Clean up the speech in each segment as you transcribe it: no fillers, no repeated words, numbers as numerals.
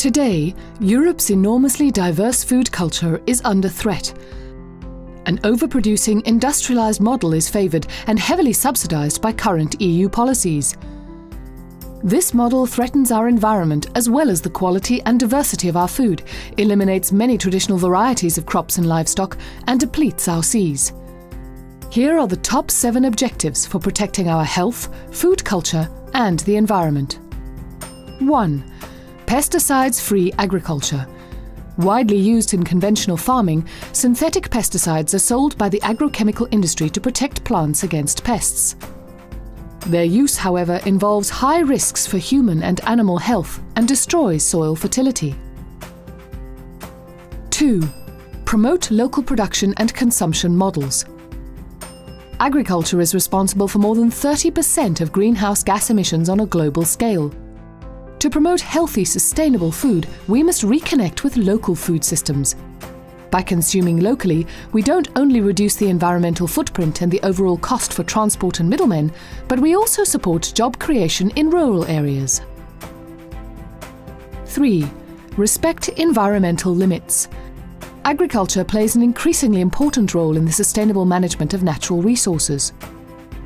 Today, Europe's enormously diverse food culture is under threat. An overproducing, industrialized model is favored and heavily subsidized by current EU policies. This model threatens our environment as well as the quality and diversity of our food, eliminates many traditional varieties of crops and livestock, and depletes our seas. Here are the top 7 objectives for protecting our health, food culture, and the environment. 1. Pesticides-free agriculture. Widely used in conventional farming, synthetic pesticides are sold by the agrochemical industry to protect plants against pests. Their use, however, involves high risks for human and animal health and destroys soil fertility. 2. Promote local production and consumption models. Agriculture is responsible for more than 30% of greenhouse gas emissions on a global scale. To promote healthy, sustainable food, we must reconnect with local food systems. By consuming locally, we don't only reduce the environmental footprint and the overall cost for transport and middlemen, but we also support job creation in rural areas. 3. Respect environmental limits. Agriculture plays an increasingly important role in the sustainable management of natural resources.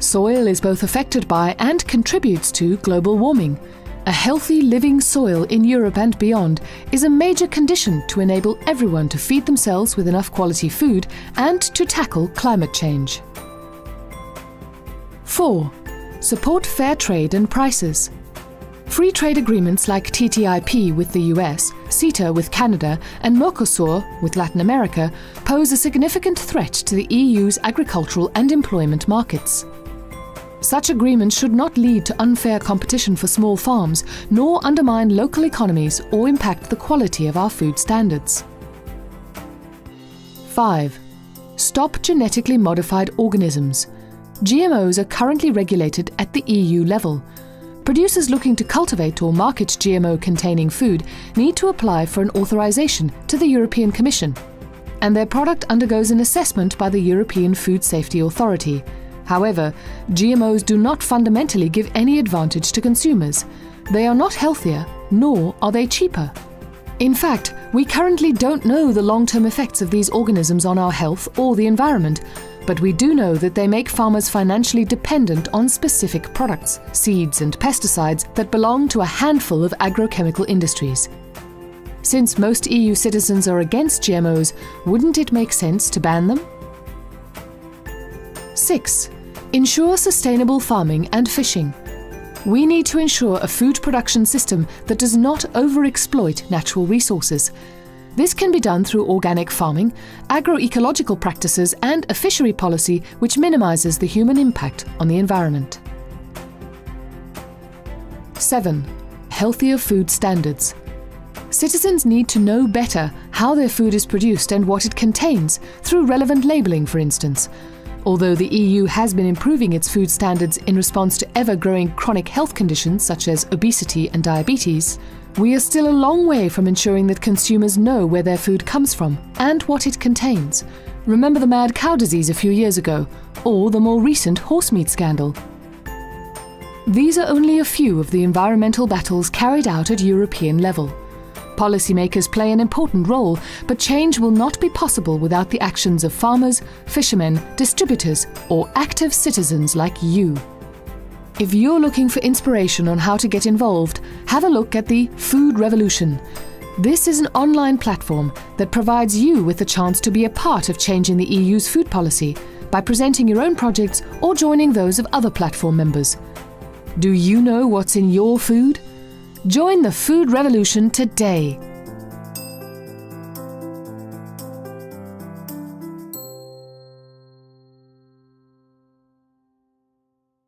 Soil is both affected by and contributes to global warming. A healthy living soil in Europe and beyond is a major condition to enable everyone to feed themselves with enough quality food and to tackle climate change. 4. Support fair trade and prices. Free trade agreements like TTIP with the US, CETA with Canada, and Mercosur with Latin America pose a significant threat to the EU's agricultural and employment markets. Such agreements should not lead to unfair competition for small farms, nor undermine local economies or impact the quality of our food standards. 5. Stop genetically modified organisms. GMOs are currently regulated at the EU level. Producers looking to cultivate or market GMO-containing food need to apply for an authorization to the European Commission, and their product undergoes an assessment by the European Food Safety Authority. However, GMOs do not fundamentally give any advantage to consumers. They are not healthier, nor are they cheaper. In fact, we currently don't know the long-term effects of these organisms on our health or the environment, but we do know that they make farmers financially dependent on specific products, seeds and pesticides that belong to a handful of agrochemical industries. Since most EU citizens are against GMOs, wouldn't it make sense to ban them? 6. Ensure sustainable farming and fishing. We need to ensure a food production system that does not overexploit natural resources. This can be done through organic farming, agroecological practices, and a fishery policy which minimizes the human impact on the environment. 7. Healthier food standards. Citizens need to know better how their food is produced and what it contains, through relevant labeling, for instance. Although the EU has been improving its food standards in response to ever-growing chronic health conditions such as obesity and diabetes, we are still a long way from ensuring that consumers know where their food comes from and what it contains. Remember the mad cow disease a few years ago, or the more recent horse meat scandal. These are only a few of the environmental battles carried out at European level. Policymakers play an important role, but change will not be possible without the actions of farmers, fishermen, distributors, or active citizens like you. If you're looking for inspiration on how to get involved, have a look at the Food Revolution. This is an online platform that provides you with the chance to be a part of changing the EU's food policy by presenting your own projects or joining those of other platform members. Do you know what's in your food? Join the Food Revolution today.